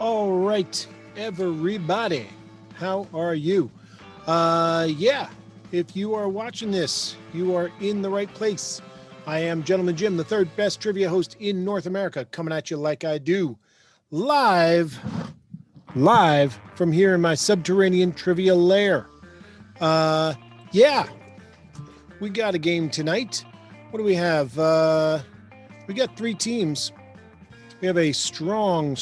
All right, everybody, how are you? Yeah, if you are watching this, you are in the right place. I am Gentleman Jim, the third best trivia host in North America, coming at you like I do, live from here in my subterranean trivia lair. Yeah, we got a game tonight. What do we have? We got three teams. We have a strong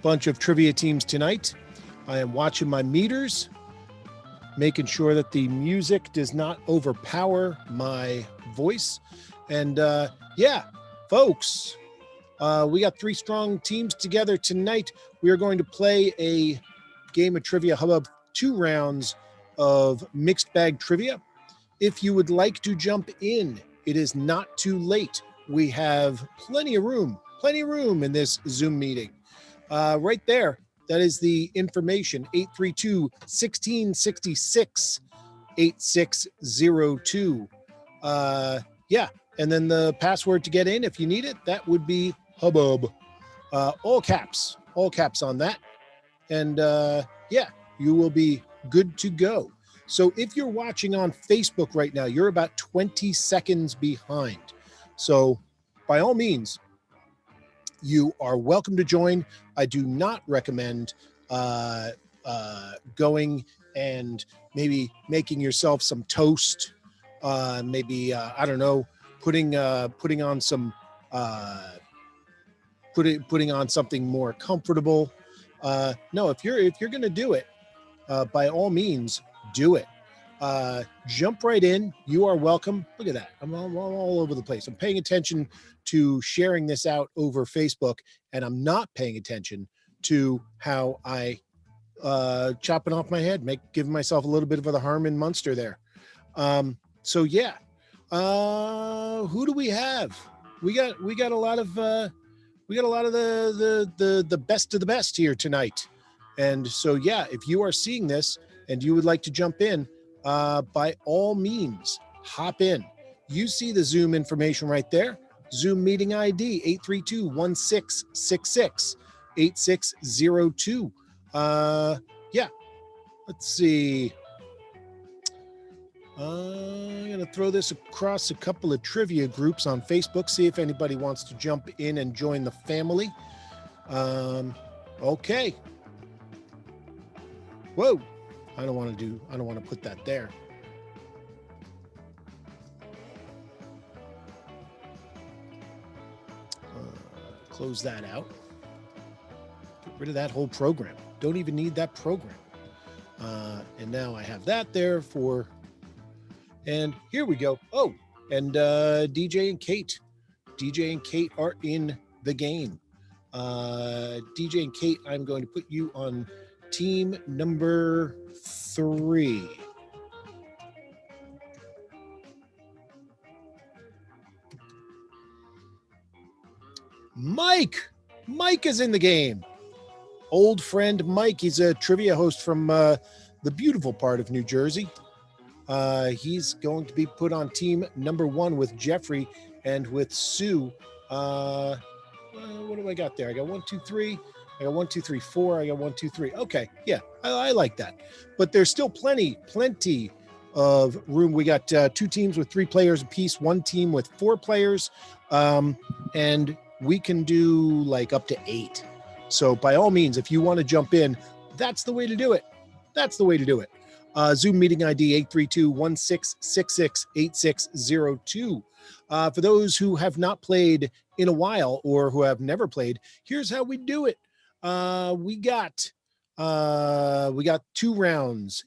bunch of trivia teams tonight. I am watching my meters, making sure that the music does not overpower my voice. And yeah, folks, we got three strong teams together tonight. We are going to play a game of Trivia Hubbub, 2 rounds of mixed bag trivia. If you would like to jump in, it is not too late. We have plenty of room in this Zoom meeting. Right there, that is the information, 832-1666-8602. Yeah, and then the password to get in, if you need it, that would be Hubbub. All caps on that. And yeah, you will be good to go. So if you're watching on Facebook right now, you're about 20 seconds behind. So by all means, you are welcome to join. I do not recommend going and maybe making yourself some toast. Maybe I don't know, putting on some putting on something more comfortable. No, if you're gonna do it, by all means, do it. Jump right in. You are welcome. Look at that. I'm all over the place. I'm paying attention to sharing this out over Facebook, and I'm not paying attention to how I chopping off my head, giving myself a little bit of the Harmon Munster there. So yeah, who do we have? We got a lot of the best of the best here tonight. And so yeah, if you are seeing this and you would like to jump in, by all means, hop in. You see the Zoom information right there. Zoom meeting ID 832-1666-8602. Yeah, let's see. I'm going to throw this across a couple of trivia groups on Facebook, see if anybody wants to jump in and join the family. Okay. Whoa. I don't want to put that there. Close that out. Get rid of that whole program. Don't even need that program. And now I have that there for, and here we go. Oh, and DJ and Kate are in the game. DJ and Kate, I'm going to put you on team number 3. Mike is in the game. Old friend Mike. He's a trivia host from the beautiful part of New Jersey. He's going to be put on team number 1 with Jeffrey and with Sue. What do I got there? I got 1, 2, 3. I got 1, 2, 3, 4. I got 1, 2, 3. Okay, yeah, I like that. But there's still plenty of room. We got 2 teams with 3 players apiece, 1 team with 4 players, and we can do like up to 8. So by all means, if you want to jump in, that's the way to do it. Zoom meeting ID 832-1666-8602. For those who have not played in a while or who have never played, here's how we do it. We got 2 rounds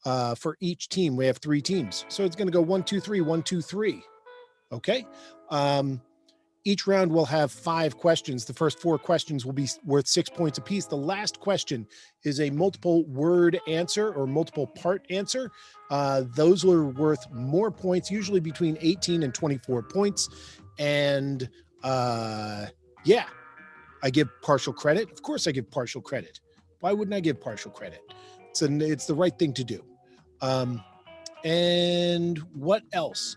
for each team. We have 3 teams, so it's going to go 1, 2, 3, 1, 2, 3. Okay. Each round will have 5 questions. The first 4 questions will be worth 6 points apiece. The last question is a multiple word answer or multiple part answer. Those are worth more points, usually between 18 and 24 points. And yeah, I give partial credit. Of course I give partial credit. Why wouldn't I give partial credit? It's the right thing to do. And what else?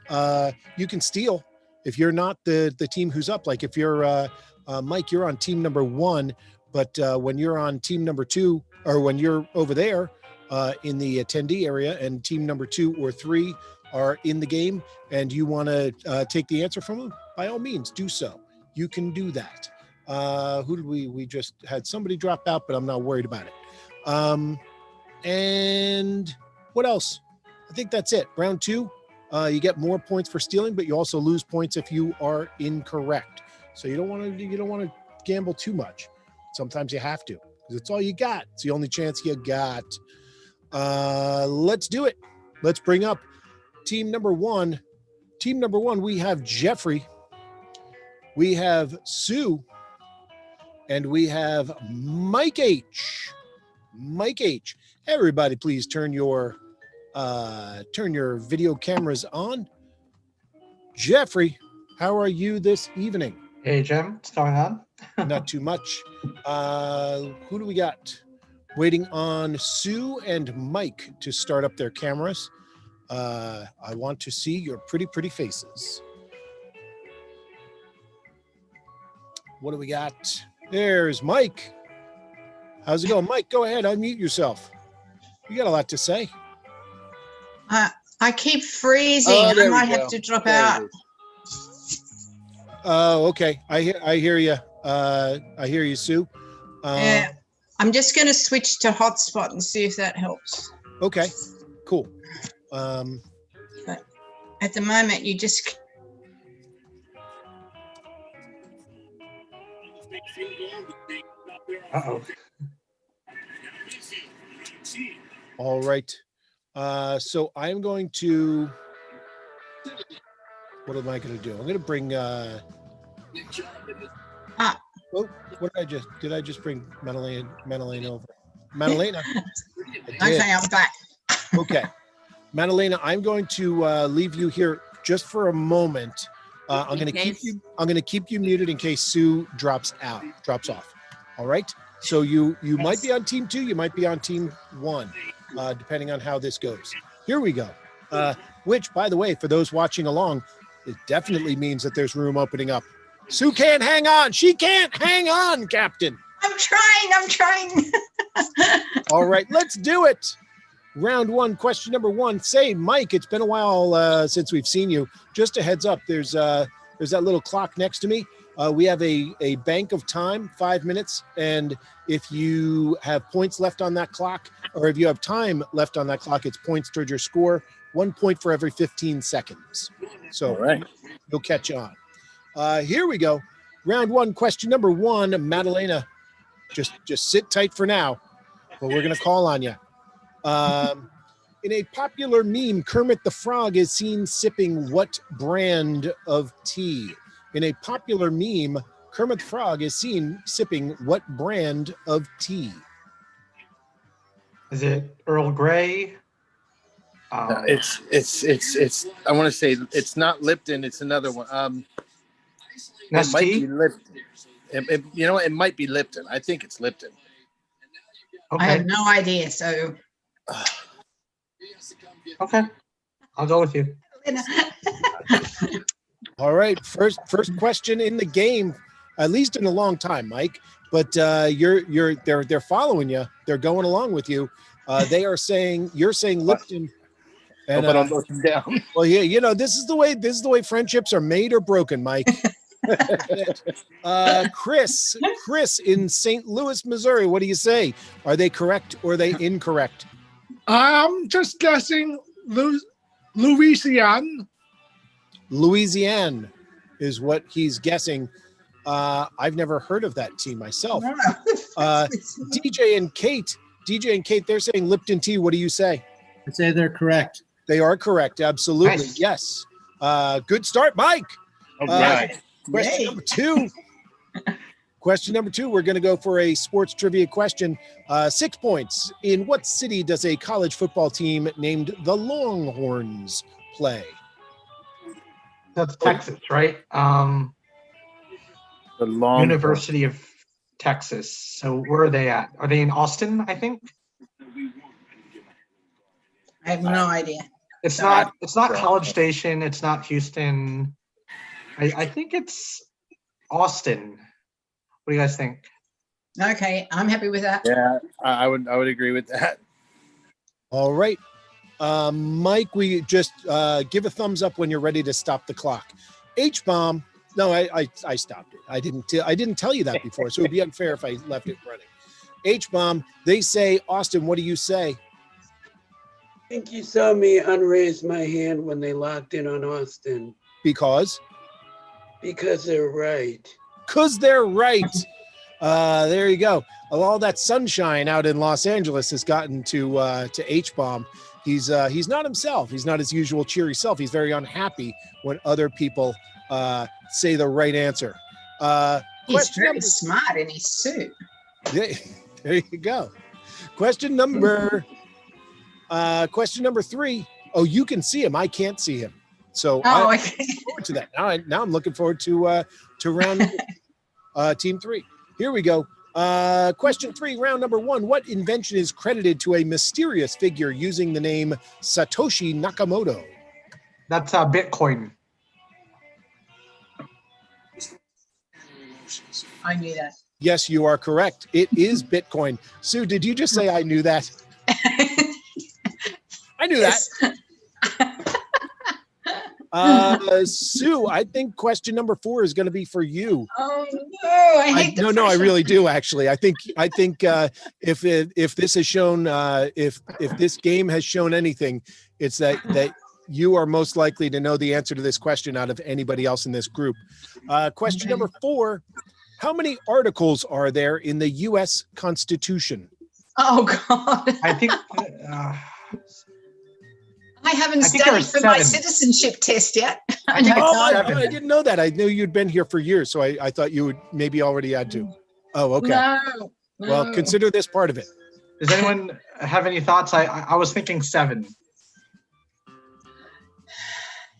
You can steal if you're not the team who's up. Like if you're Mike, you're on team number 1. But when you're on team number 2, or when you're over there in the attendee area and team number 2 or 3 are in the game and you want to take the answer from them, by all means, do so. You can do that. Who did we just had somebody drop out, but I'm not worried about it. And what else? I think that's it. Round 2, you get more points for stealing, but you also lose points if you are incorrect. So you don't want to gamble too much. Sometimes you have to, because it's all you got. It's the only chance you got. Let's do it. Let's bring up team number 1. Team number 1, we have Jeffrey, we have Sue, and we have Mike H. Mike H. Everybody, please turn your video cameras on. Jeffrey, how are you this evening? Hey, Jim, what's going on? Not too much. Who do we got? Waiting on Sue and Mike to start up their cameras. I want to see your pretty faces. What do we got? There's Mike. How's it going? Mike, go ahead, unmute yourself. You got a lot to say. I keep freezing. I might have to drop out. Oh, okay. I hear you. I hear you, Sue. Yeah, I'm just going to switch to hotspot and see if that helps. Okay, cool. But at the moment, you just. Uh-oh. All right. So I'm going to. What am I going to do? I'm going to bring. Oh, what did I just bring Madalena over? Madalena. Okay, I'm back. Okay. Madalena, I'm going to leave you here just for a moment. I'm going to keep you muted in case Sue drops off. All right. So you might be on team 2, you might be on team 1, depending on how this goes. Here we go. Which, by the way, for those watching along, it definitely means that there's room opening up. Sue can't hang on. She can't hang on, Captain. I'm trying. All right, let's do it. Round 1, question number 1. Say, Mike, it's been a while since we've seen you. Just a heads up, there's that little clock next to me. We have a bank of time, 5 minutes. And if you have points left on that clock, or if you have time left on that clock, it's points toward your score. 1 point for every 15 seconds. So all right, you'll catch on. Here we go. Round 1, question number 1. Madalena, just sit tight for now, but we're going to call on you. In a popular meme, Kermit the Frog is seen sipping what brand of tea? In a popular meme, Kermit the Frog is seen sipping what brand of tea? Is it Earl Grey? It's. I want to say it's not Lipton. It's another one. It might be Lipton. It might be Lipton. I think it's Lipton. Okay. I have no idea. So. Okay, I'll go with you. All right, first question in the game, at least in a long time, Mike. But they're following you. They're going along with you. You're saying Lipton. And I don't go down. Well, yeah, this is the way friendships are made or broken, Mike. Chris in St. Louis, Missouri. What do you say? Are they correct or are they incorrect? I'm just guessing Louisiana. Louisiana is what he's guessing. I've never heard of that team myself. DJ and Kate, they're saying Lipton tea. What do you say? I say they're correct. They are correct. Absolutely. Nice. Yes. Good start, Mike. All right. Question number 2. Question number 2. We're going to go for a sports trivia question. 6 points. In what city does a college football team named the Longhorns play? That's Texas, right? The University of Texas. So where are they at? Are they in Austin, I think? I have no idea. It's not College Station. It's not Okay, I'm happy with that. Yeah, I would agree with that. All right. Mike, we just give a thumbs up when you're ready to stop the clock. H-bomb. No, I stopped it. I didn't tell you that before, so it would be unfair if I left it running. H-bomb. They say, Austin, what do you say? I think you saw me unraise my hand when they locked in on Austin. Because they're right. Because they're right. There you go. All that sunshine out in Los Angeles has gotten to H-bomb. He's not himself. He's not his usual cheery self. He's very unhappy when other people say the right answer. He's very smart in his suit. Yeah, there you go. Question number 3. Oh, you can see him. I can't see him. So I look forward to that. Now I'm looking forward to round team 3. Here we go. Question 3, round number 1. What invention is credited to a mysterious figure using the name Satoshi Nakamoto? That's Bitcoin. I knew that. Yes, you are correct. It is Bitcoin. Sue, did you just say I knew that? I knew that. Sue, I think question number 4 is going to be for you. Oh no! I really do actually. I think if this has shown if this game has shown anything, it's that you are most likely to know the answer to this question out of anybody else in this group. Question number 4: how many articles are there in the U.S. Constitution? Oh God! I think. I haven't studied for my citizenship test yet. I didn't know that. I knew you'd been here for years, so I thought you would maybe already had to. Oh, okay. No. Well, consider this part of it. Does anyone have any thoughts? I was thinking 7.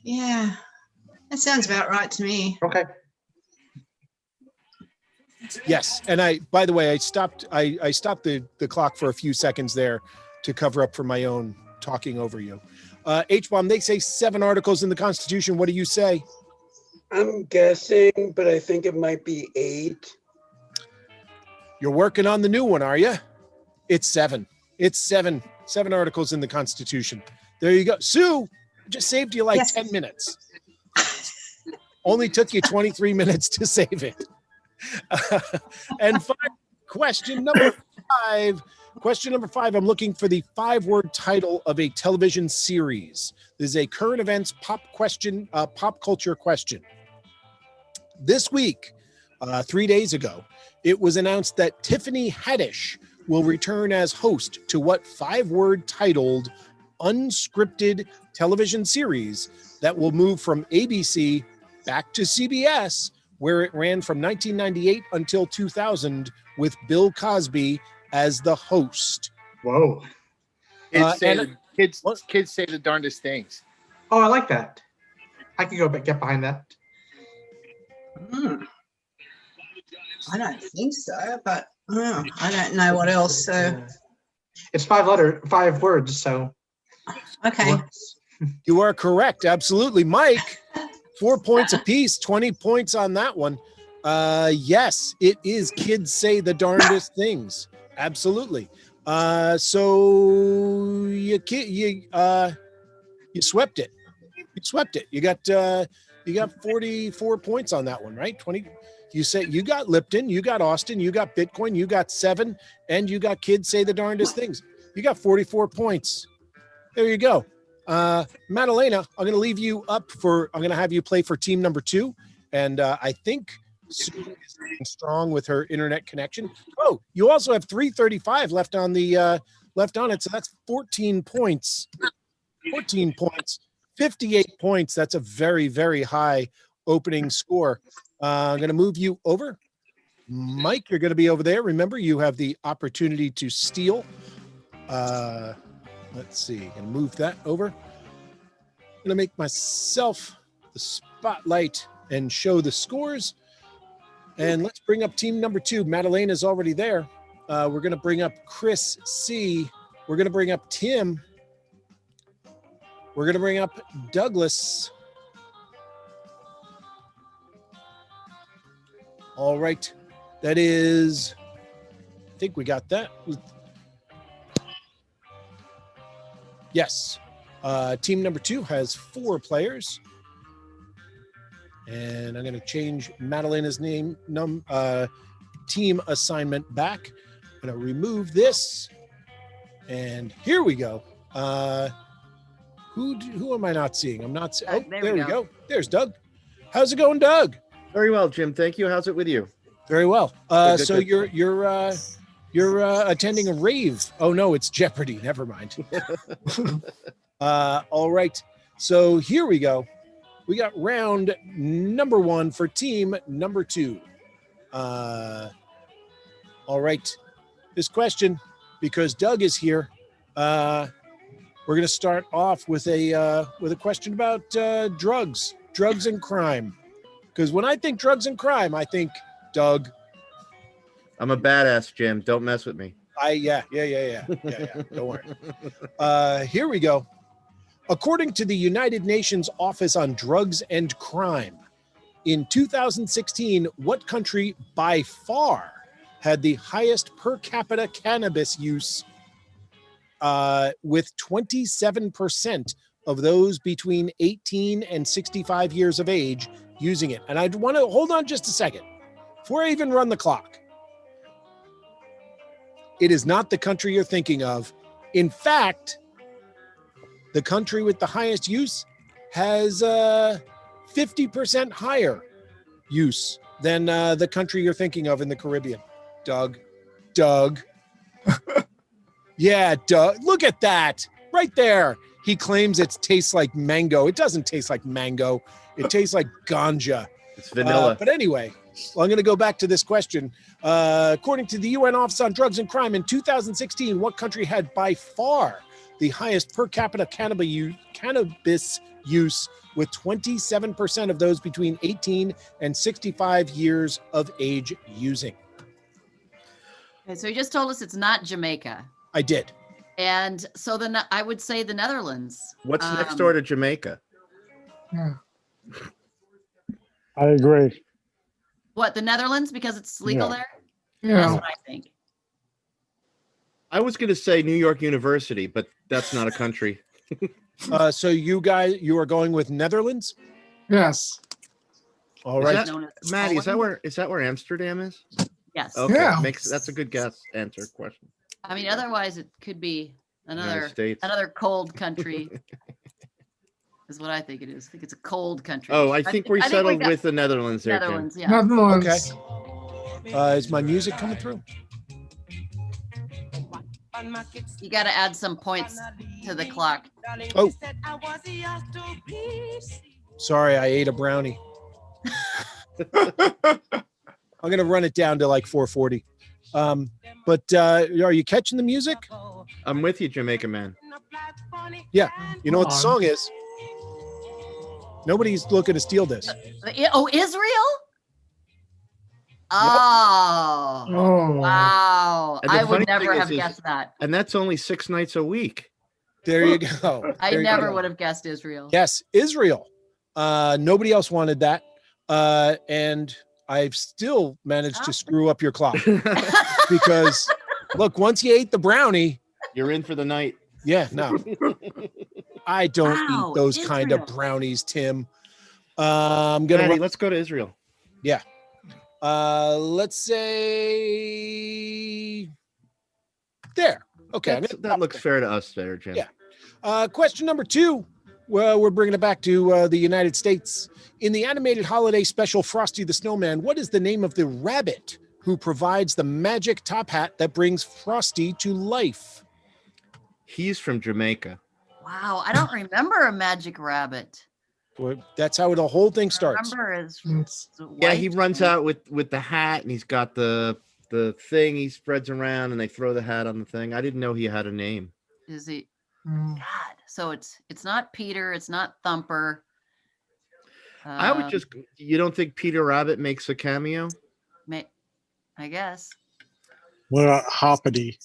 Yeah, that sounds about right to me. Okay. Yes, and by the way, I stopped the clock for a few seconds there to cover up for my own talking over you. H-bomb, they say 7 articles in the Constitution. What do you say? I'm guessing, but I think it might be 8. You're working on the new one, are you? It's 7. It's 7 articles in the Constitution. There you go. Sue, just saved you 10 minutes. Only took you 23 minutes to save it. And question number 5. Question number 5, I'm looking for the 5-word title of a television series. This is a current events pop culture question. This week, 3 days ago, it was announced that Tiffany Haddish will return as host to what 5-word titled unscripted television series that will move from ABC back to CBS, where it ran from 1998 until 2000 with Bill Cosby as the host. Whoa. Kids say the darndest things. Oh, I like that. I can get behind that. I don't think so, but I don't know what else. So it's 5 words. So okay, you are correct. Absolutely, Mike. 4 points apiece. 20 points on that one. Yes, it is. Kids say the darndest things. Absolutely. So you swept it. You swept it. You got 44 points on that one, right? 20. You say you got Lipton, you got Austin, you got Bitcoin, you got 7, and you got kids say the darndest things. You got 44 points. There you go. Madalena, I'm going to leave you up I'm going to have you play for team number 2. And I think Sue is getting strong with her internet connection. Oh, you also have 335 left on it. So that's 14 points. 14 points. 58 points. That's a very, very high opening score. I'm going to move you over. Mike, you're going to be over there. Remember, you have the opportunity to steal. Let's see. Going to move that over. I'm going to make myself the spotlight and show the scores. And let's bring up team number 2. Madalena is already there. We're going to bring up Chris C. We're going to bring up Tim. We're going to bring up Douglas. All right. That is I think we got that. Yes. Team number 2 has 4 players. And I'm going to change Madalena's name, team assignment back. I'm going to remove this. And here we go. Who am I not seeing? I'm not. Oh, there we go. There's Doug. How's it going, Doug? Very well, Jim. Thank you. How's it with you? Very well. Good, So good. you're attending a rave. Oh no, it's Jeopardy. Never mind. All right. So here we go. We got round number 1 for team number 2. All right. This question, because Doug is here, we're going to start off with a question about drugs and crime. Because when I think drugs and crime, I think Doug. I'm a badass, Jim. Don't mess with me. Yeah. Don't worry. Here we go. According to the United Nations Office on Drugs and Crime, in 2016, what country by far had the highest per capita cannabis use, with 27% of those between 18 and 65 years of age using it? And I want to hold on just a second before I even run the clock. It is not the country you're thinking of. In fact, the country with the highest use has 50% higher use than the country you're thinking of in the Caribbean. Doug. Yeah, Doug. Look at that right there. He claims it tastes like mango. It doesn't taste like mango. It tastes like ganja. It's vanilla. But anyway, I'm going to go back to this question. According to the UN Office on Drugs and Crime, in 2016, what country had by far the highest per capita cannabis use, with 27% of those between 18 and 65 years of age using? Okay, so you just told us it's not Jamaica. I did. And so then I would say the Netherlands. What's next door to Jamaica? Yeah. I agree. What, the Netherlands, because it's legal Yeah. there? Yeah. That's what I think. I was going to say New York University, but that's not a country. So you are going with Netherlands? Yes. All Is right. that- Known as Maddie, is Holland? that where Amsterdam is? Yes. Okay, Yeah. that's a good guess. Answer question. I mean, otherwise it could be United States. another cold country. Is what I think it is. I think it's a cold country. Oh, I think we settled got with the Netherlands there, Jim. Netherlands. Yeah. Netherlands. Okay. Is my music coming through? You got to add some points to the clock. Oh. Sorry, I ate a brownie. I'm going to run it down to like 440. But are you catching the music? I'm with you, Jamaica man. Yeah. You know what the song is? Nobody's looking to steal this. Oh, Israel? Oh. Oh. Wow. And the I funny would never thing have is guessed that. And that's only 6 nights a week. There you go. I There you never go. would have guessed Israel. Yes, Israel. Nobody else wanted that. And I've still managed to screw up your clock because look, once you ate the brownie, You're in for the night. yeah, no. I don't Wow, eat those kind of Israel. brownies, Tim. I'm gonna Maddie, let's go to Israel. let's say there. Okay. That looks fair to us there, Jim. Yeah. Question number 2. Well, we're bringing it back to the United States. In the animated holiday special Frosty the Snowman, what is the name of the rabbit who provides the magic top hat that brings Frosty to life? He's from Jamaica. Wow. I don't remember a magic rabbit. Well, that's how the whole thing I starts. remember his Yeah, he white runs and- out with the hat, and he's got the thing he spreads around, and they throw the hat on the thing. I didn't know he had a name. Is he? Mm. God. So it's not Peter. It's not Thumper. I would just. You don't think Peter Rabbit makes a cameo? I guess. What about Hoppity?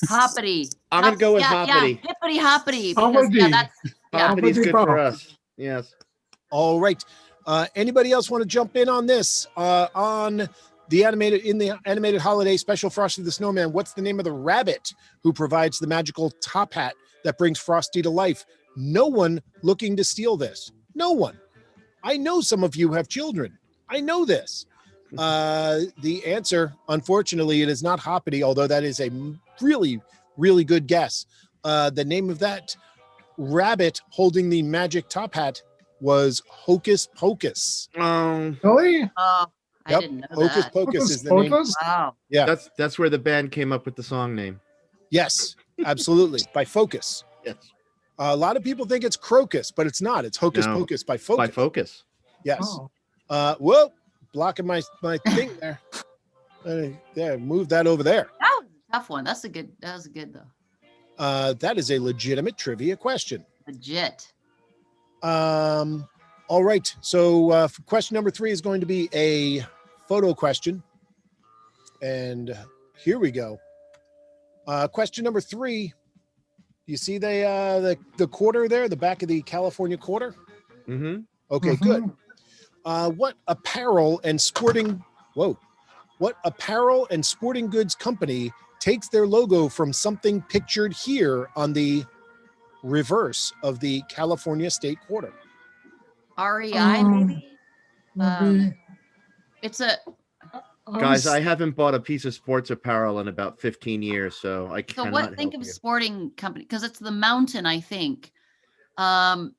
Hoppity. I'm gonna go with Hoppity. Yeah, hippity hoppity. Because, yeah, Hoppity. that's, yeah. Hoppity's good for Hoppity. us. Yes. All right. Anybody else want to jump in on this? On the animated holiday special Frosty the Snowman, what's the name of the rabbit who provides the magical top hat that brings Frosty to life? No one looking to steal this. No one. I know some of you have children. I know this. The answer, unfortunately, it is not Hoppity, although that is a really, really good guess. The name of that rabbit holding the magic top hat was Hocus Pocus. Really? Oh, I Yep, didn't know Hocus that. Pocus is the name. Pocus? Wow. Yeah. That's where the band came up with the song name. Yes, absolutely. By Focus. Yes. A lot of people think it's Crocus, but it's not. It's Hocus No, Pocus by Focus. By Focus. Yes. Oh. Whoa, blocking my thing there. There, move that over there. That was a tough one. That was good though. That is a legitimate trivia question. Legit. All right. So for question number 3 is going to be a photo question. And here we go. Question number 3. You see the quarter there, the back of the California quarter? Mm-hmm. Okay, good. What apparel and sporting goods company takes their logo from something pictured here on the reverse of the California state quarter? REI maybe? Maybe. It's a Guys, I haven't bought a piece of sports apparel in about 15 years, so I so cannot what think help of you. sporting company because it's the mountain, I think. What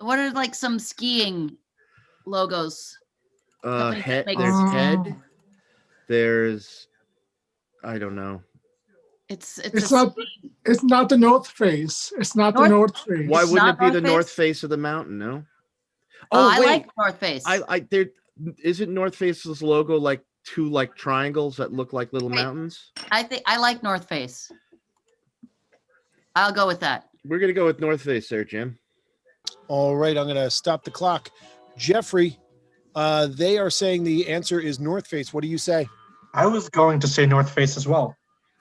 are like some skiing logos? companies that Head, make- there's Oh. Head. There's, I don't know. It's It's a not. skiing- It's not the North Face. It's not the North- North Face. Why It's wouldn't not it be the North north Face? face of the mountain? No. I wait. like North Face. There isn't North Face's logo like 2 like triangles that look like little Wait. mountains? I think I like North Face. I'll go with that. We're gonna go with North Face there, Jim. All right, I'm going to stop the clock. Jeffrey, they are saying the answer is North Face. What do you say? I was going to say North Face as well.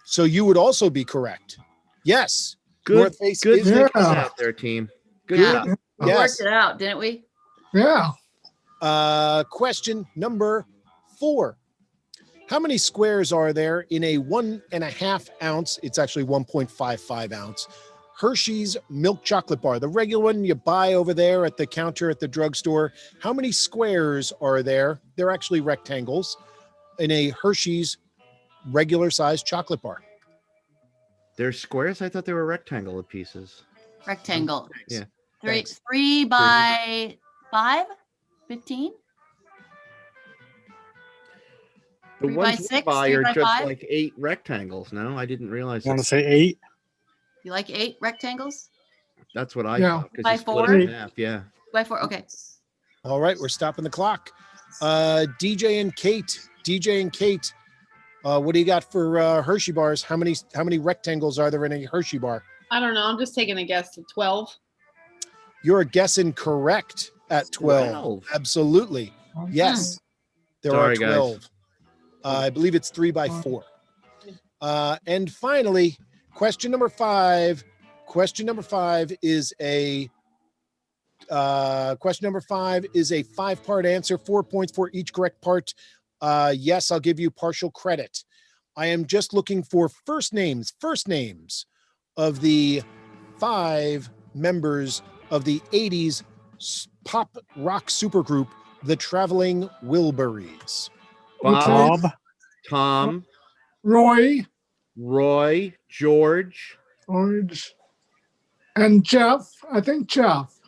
So you would also be correct. Yes. Good, North Face good is thinking Yeah. out there, team. Good Yeah. job. We Yes. worked it out, didn't we? Yeah. Question number 4. How many squares are there in a 1.5 ounce? It's actually 1.55 ounce Hershey's milk chocolate bar, the regular one you buy over there at the counter at the drugstore. How many squares are there? They're actually rectangles in a Hershey's regular size chocolate bar. They're squares? I thought they were rectangular pieces. Rectangle. Yeah. Thanks. 3 by 5? 15? The 3 by ones we 6, buy 3 are by just 5? like 8 rectangles. No, I didn't realize You want to that. say 8? You like 8 rectangles? That's what I Yeah. thought. 'Cause By you split it 4? in half. Yeah. 2 by 4. Okay. All right, we're stopping the clock. DJ and Kate, what do you got for Hershey bars? How many rectangles are there in a Hershey bar? I don't know. I'm just taking a guess at 12. You're guessing correct at 12. 12. Absolutely. Yes, there Sorry, are guys. 12. I believe it's 3 by 4. And finally, question number 5. Question number 5 is a 5-part answer, 4 points for each correct part. Yes, I'll give you partial credit. I am just looking for first names of the 5 members of the 80s pop rock supergroup, the Traveling Wilburys. Bob, Okay. Tom, Roy, George, and Jeff. I think Jeff.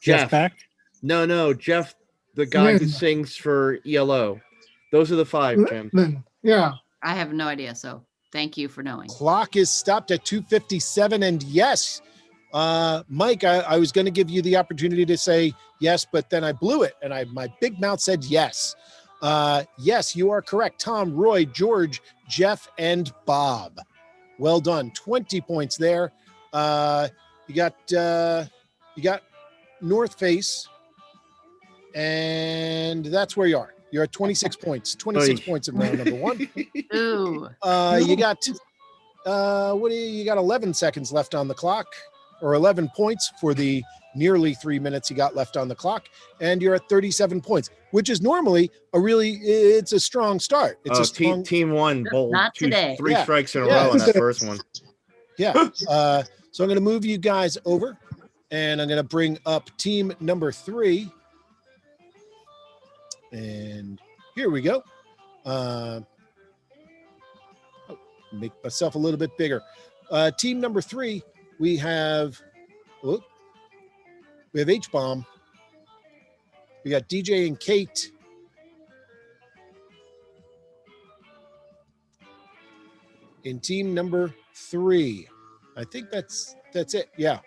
Jeff. Beck. No, Jeff, the guy who Lynn. sings for ELO. Those are the 5, Jim. Lynn. Yeah. I have no idea, so thank you for knowing. Clock is stopped at 2:57, and yes, Mike, I was going to give you the opportunity to say yes, but then I blew it, and my big mouth said yes. Yes, you are correct. Tom, Roy, George, Jeff, and Bob. Well done. 20 points there. You got North Face, and that's where you are. You're at 26 points. 26 Oy. points in round number 1. Ooh. You got 11 seconds left on the clock, or 11 points for the nearly 3 minutes you got left on the clock, and you're at 37 points. which is normally it's a strong start. It's Oh, a strong team one bowled Not today. three Yeah. strikes in a Yeah. row on that first one. Yeah. So I'm going to move you guys over, and I'm going to bring up team number 3. And here we go. Make myself a little bit bigger. Team number 3, we have H-Bomb. We got DJ and Kate. In team number 3. I think that's it. Yeah.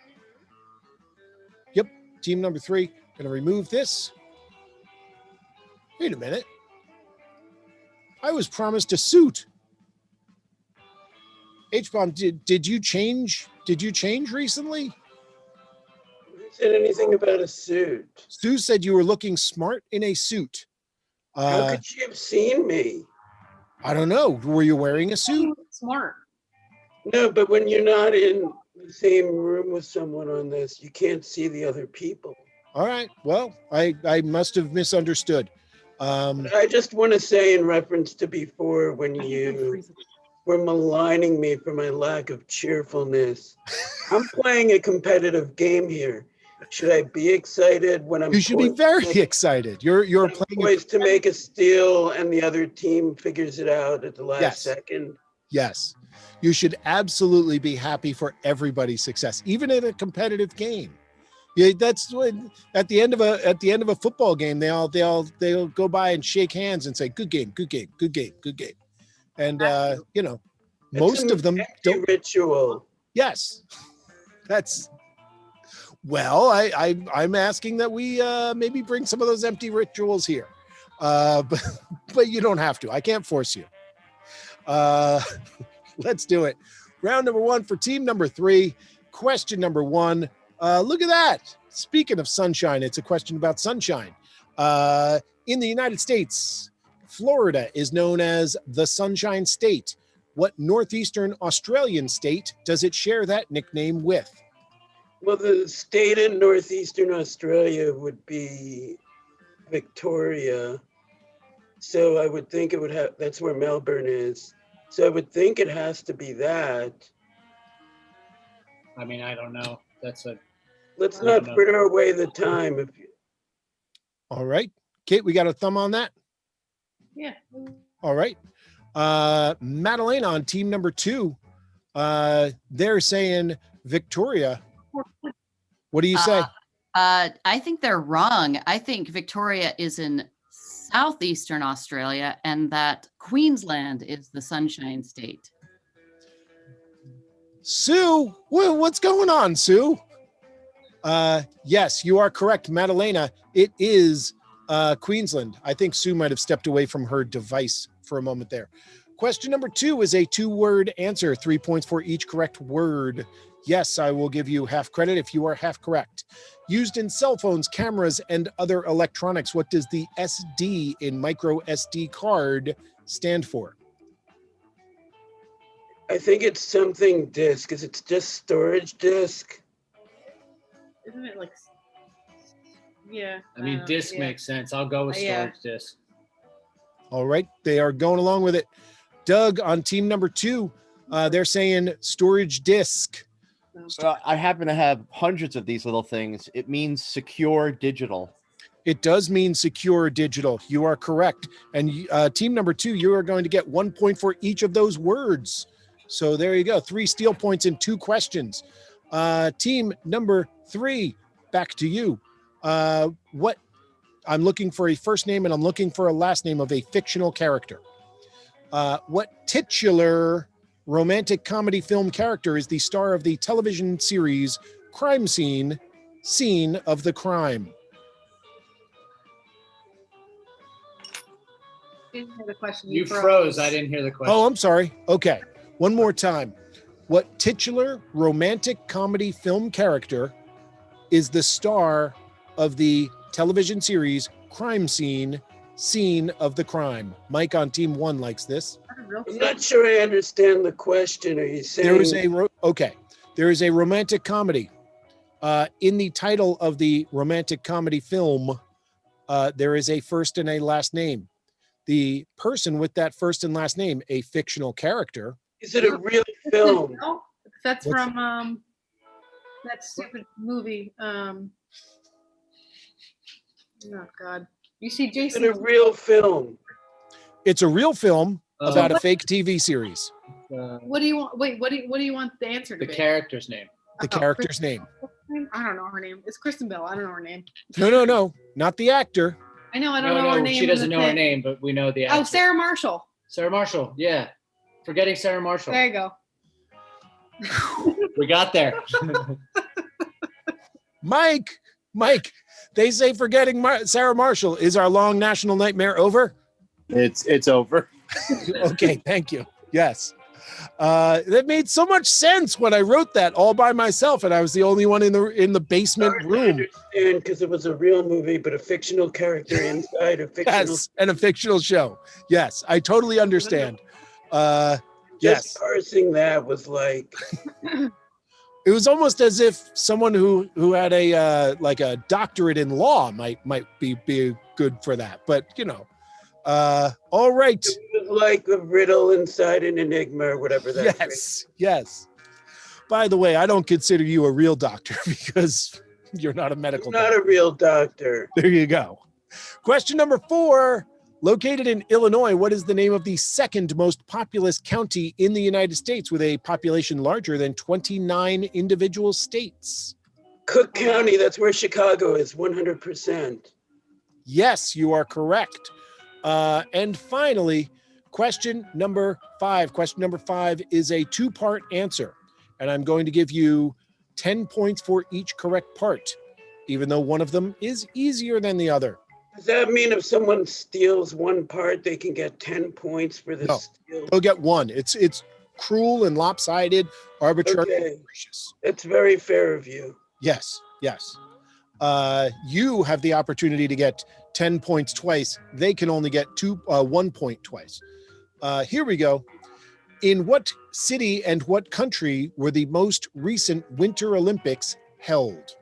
Yep. Team number 3. Gonna remove this. Wait a minute. I was promised a suit. H-Bomb, did you change? Did you change recently? Who said anything about a suit? Stu said you were looking smart in a suit. How could she have seen me? I don't know. Were you wearing a suit? Smart. No, but when you're not in the same room with someone on this, you can't see the other people. All right. Well, I must have misunderstood. I just want to say in reference to before when you were maligning me for my lack of cheerfulness, I'm playing a competitive game here. Should I be excited when I'm You should be very excited. You're playing poised to make a steal and the other team figures it out at the last Yes. second? Yes. You should absolutely be happy for everybody's success, even in a competitive game. Yeah, that's what at the end of a football game, they'll go by and shake hands and say, "Good game, good game, good game, good game," and most of them don't. Ritual. Yes, that's. Well, I'm asking that we maybe bring some of those empty rituals here, but you don't have to. I can't force you. Let's do it. Round number 1 for team number 3. Question number 1. Look at that. Speaking of sunshine, it's a question about sunshine. In the United States, Florida is known as the Sunshine State. What northeastern Australian state does it share that nickname with? Well, the state in northeastern Australia would be Victoria. So I would think it would have, that's where Melbourne is. So I would think it has to be that. I mean, I don't know. Let's not fritter away the time. All right. Kate, we got a thumb on that? Yeah. All right. Madalena on team number 2. They're saying Victoria. What do you say? I think they're wrong. I think Victoria is in southeastern Australia and that Queensland is the Sunshine State. Sue, what's going on, Sue? Yes, you are correct, Madalena. It is Queensland. I think Sue might have stepped away from her device for a moment there. Question number 2 is a 2-word answer, 3 points for each correct word. Yes, I will give you half credit if you are half correct. Used in cell phones, cameras, and other electronics, what does the SD in micro SD card stand for? I think it's something disk, because it's just storage disk. Isn't it like? Yeah. I mean, disk makes sense. I'll go with storage disk. All right, they are going along with it. Doug on team number 2, they're saying storage disk. I happen to have hundreds of these little things. It means secure digital. It does mean secure digital. You are correct. And team number 2, you are going to get 1 point for each of those words. So there you go. 3 steal points in 2 questions. Team number 3, back to you. What I'm looking for a first name and I'm looking for a last name of a fictional character. What titular romantic comedy film character is the star of the television series Crime Scene of the Crime? Didn't hear the question. You froze. I didn't hear the question. Oh, I'm sorry. Okay. One more time. What titular romantic comedy film character is the star of the television series Crime Scene of the Crime? Mike on team 1 likes this. I'm not sure I understand the question. Are you saying There is a romantic comedy. In the title of the romantic comedy film, there is a first and a last name. The person with that first and last name, a fictional character. Is it a real film? No, that's What's- from that stupid movie. Oh God, you see Is Jason. it a real film? It's a real film Oh. about a fake TV series. What do you want? Wait, what do you want the answer to The be? character's name. The Oh, character's name. I don't know her name. It's Kristen Bell. I don't know her name. No, not the actor. I know. I don't No, know her no, name. she in doesn't the know her thing. name, but we know the Oh, actress. Sarah Marshall. Sarah Marshall. Yeah. Forgetting Sarah Marshall. There you go. We got there. Mike, they say forgetting Sarah Marshall. Is our long national nightmare over? It's over. Okay, thank you. Yes. That made so much sense when I wrote that all by myself, and I was the only one in the basement Hard to room. understand because it was a real movie, but a fictional character inside a fictional. Yes, and a fictional show. Yes, I totally understand. Just Yes. parsing that was like, It was almost as if someone who had a like a doctorate in law might be good for that. But all right. it was like a riddle inside an enigma or whatever that Yes, yes. By the way, I don't consider you a real doctor because you're not a medical Not doctor. a real doctor. There you go. Question number 4. Located in Illinois, what is the name of the second most populous county in the United States with a population larger than 29 individual states? Cook County, that's where Chicago is, 100%. Yes, you are correct. And finally, question number 5. Question number 5 is a 2-part answer. And I'm going to give you 10 points for each correct part, even though one of them is easier than the other. Does that mean if someone steals one part, they can get 10 points for the No. steal? They'll get 1. It's cruel and lopsided, arbitrary, and Okay. capricious. That's very fair of you. Yes, yes. You have the opportunity to get 10 points twice. They can only get 1 point twice. Here we go. In what city and what country were the most recent Winter Olympics held?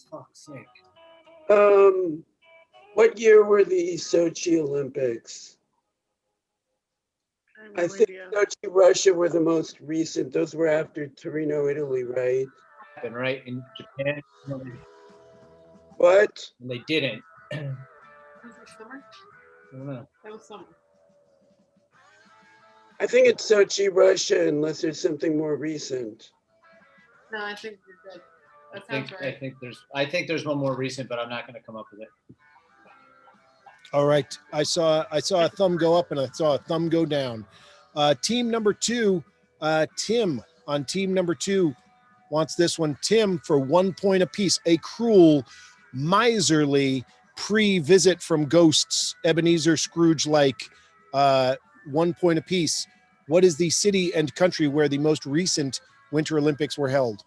Fuck's sake. What year were the Sochi Olympics? I I have no think idea. Sochi, Russia were the most recent. Those were after Torino, Italy, right? Happened, right? In Japan. What? And they didn't. Was it summer? I don't know. That was summer. I think it's Sochi, Russia, unless there's something more recent. No, I think you're good. That I sounds think, right. I think there's one more recent, but I'm not going to come up with it. All right. I saw a thumb go up and I saw a thumb go down. Team number 2, Tim on team number 2 wants this one. Tim for 1 point apiece. A cruel, miserly pre-visit from ghosts, Ebenezer Scrooge-like 1 point apiece. What is the city and country where the most recent Winter Olympics were held?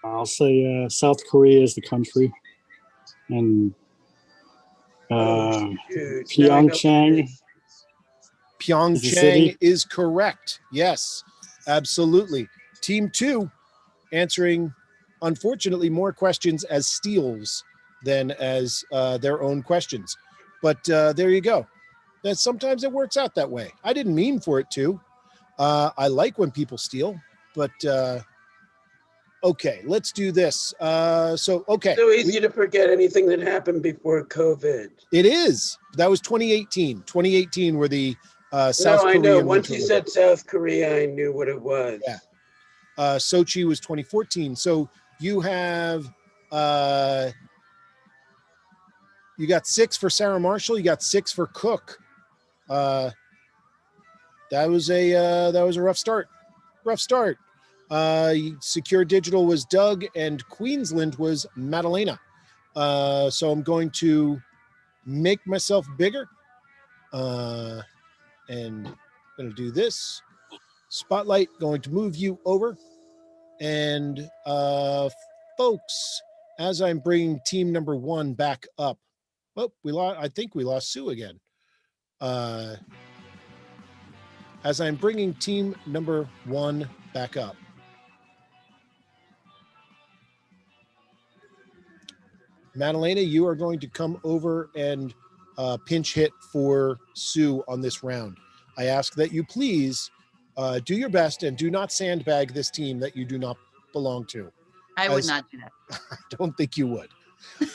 I'll say South Korea is the country, and Shoot. Pyeongchang. Pyeongchang is correct. Yes, absolutely. Team 2 answering, unfortunately, more questions as steals than as their own questions. But there you go. That sometimes it works out that way. I didn't mean for it to. I like when people steal, but okay, let's do this. Okay. So easy to forget anything that happened before COVID. It is. That was 2018. 2018 were the South No, I Korean know. Once Winter you said South Korea, I knew what it was. Yeah. Sochi was 2014. So you have you got 6 for Sarah Marshall. You got 6 for Cook. That was a rough start. Secure Digital was Doug and Queensland was Madalena. So I'm going to make myself bigger. And I'm going to do this. Spotlight, going to move you over. And folks, as I'm bringing team number 1 back up. Oh, I think we lost Sue again. As I'm bringing team number 1 back up. Madalena, you are going to come over and pinch hit for Sue on this round. I ask that you please do your best and do not sandbag this team that you do not belong to. I would As- not do that. I don't think you would.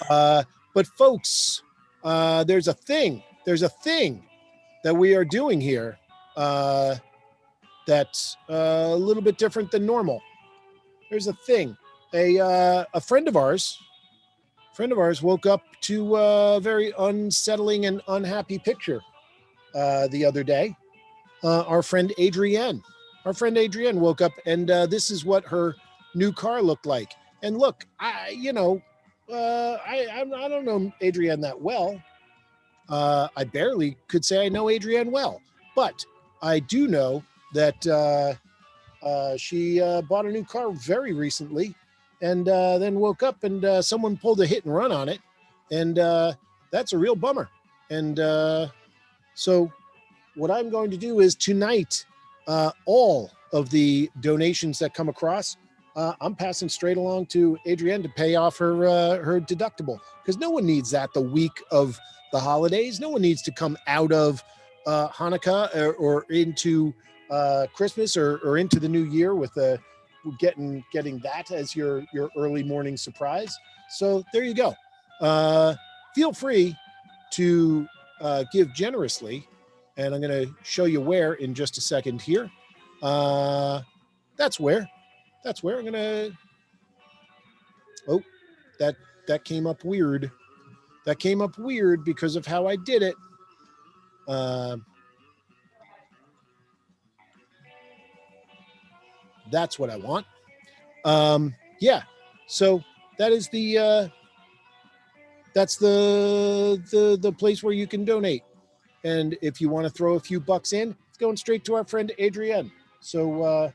But folks, there's a thing that we are doing here that's a little bit different than normal. There's a thing. A friend of ours woke up to a very unsettling and unhappy picture the other day. Our friend Adrienne woke up, and this is what her new car looked like. And look, I don't know Adrienne that well. I barely could say I know Adrienne well, but I do know that she bought a new car very recently, and then woke up and someone pulled a hit and run on it, and that's a real bummer. And so what I'm going to do is tonight, all of the donations that come across, I'm passing straight along to Adrienne to pay off her deductible, because no one needs that the week of the holidays. No one needs to come out of Hanukkah or into Christmas or into the new year with getting that as your early morning surprise. So there you go. Feel free to give generously, and I'm going to show you where in just a second here. That's where I'm going to, that came up weird. That came up weird because of how I did it. That's what I want. Yeah. So that is that's the place where you can donate. And if you want to throw a few bucks in, it's going straight to our friend Adrienne. So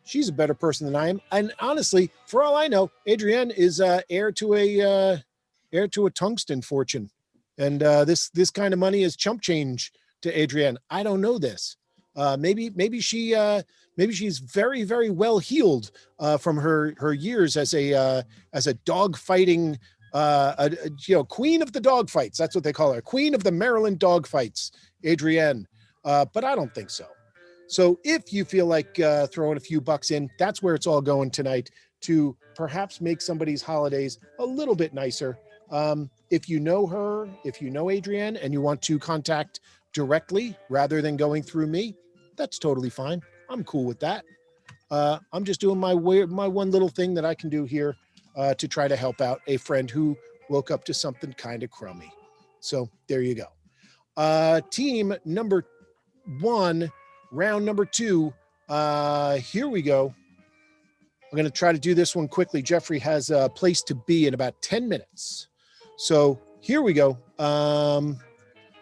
she's a better person than I am. And honestly, for all I know, Adrienne is heir to a tungsten fortune. And this kind of money is chump change to Adrienne. I don't know this. Maybe she's very, very well healed from her years as a dog fighting, queen of the dog fights. That's what they call her, queen of the Maryland dog fights, Adrienne. But I don't think so. So if you feel like throwing a few bucks in, that's where it's all going tonight, to perhaps make somebody's holidays a little bit nicer. If you know her, if you know Adrienne, and you want to contact directly rather than going through me, that's totally fine. I'm cool with that. I'm just doing my one little thing that I can do here to try to help out a friend who woke up to something kind of crummy. So there you go. Team number 1, round number 2. Here we go. I'm going to try to do this one quickly. Jeffrey has a place to be in about 10 minutes. So here we go.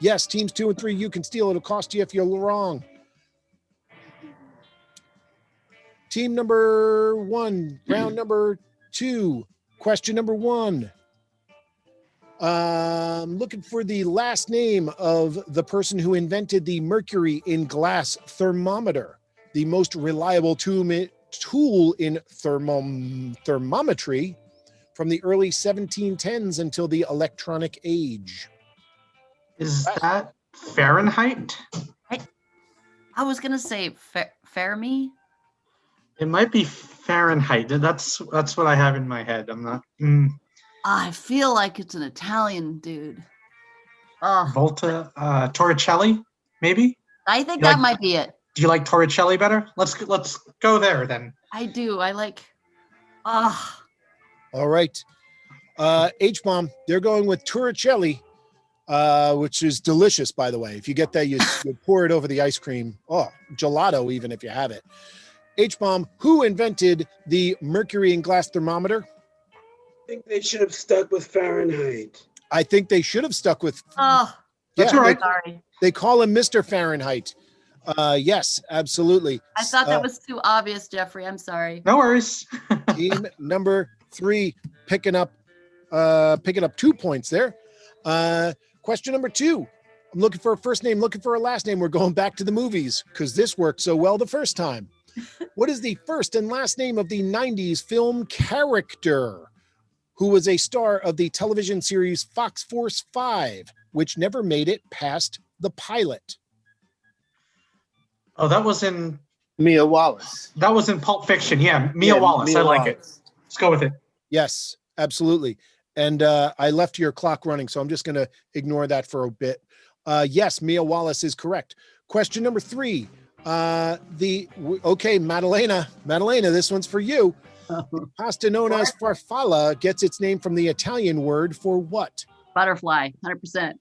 Yes, teams 2 and 3, you can steal. It'll cost you if you're wrong. Team number 1, round number 2, question number 1. Looking for the last name of the person who invented the mercury in glass thermometer, the most reliable tool in thermometry from the early 1710s until the electronic age. Is that Fahrenheit? I was gonna say Fermi. It might be Fahrenheit. That's what I have in my head. I'm not. I feel like it's an Italian dude. Volta, Torricelli, maybe. I think that might be it. Do you like Torricelli better? Let's go there then. I do. I like. All right. H-bomb. They're going with Torricelli, which is delicious, by the way. If you get that, you pour it over the ice cream. Oh, gelato, even if you have it. H-bomb. Who invented the mercury in glass thermometer? I think they should have stuck with Fahrenheit. I think they should have stuck with. Oh, that's right. Sorry. They call him Mr. Fahrenheit. Yes, absolutely. I thought that was too obvious, Jeffrey. I'm sorry. No worries. Team number 3 picking up 2 points there. Question number 2. I'm looking for a first name, looking for a last name. We're going back to the movies because this worked so well the first time. What is the first and last name of the 90s film character who was a star of the television series Fox Force 5, which never made it past the pilot? Oh, that was in Mia Wallace. Pulp Fiction. Yeah, Mia Yeah, Wallace. Mia I like it. Wallace. Let's go with it. Yes, absolutely. And I left your clock running, so I'm just going to ignore that for a bit. Yes, Mia Wallace is correct. Question number 3. Madalena, this one's for you. The pasta known as farfalla gets its name from the Italian word for what? Butterfly, 100%.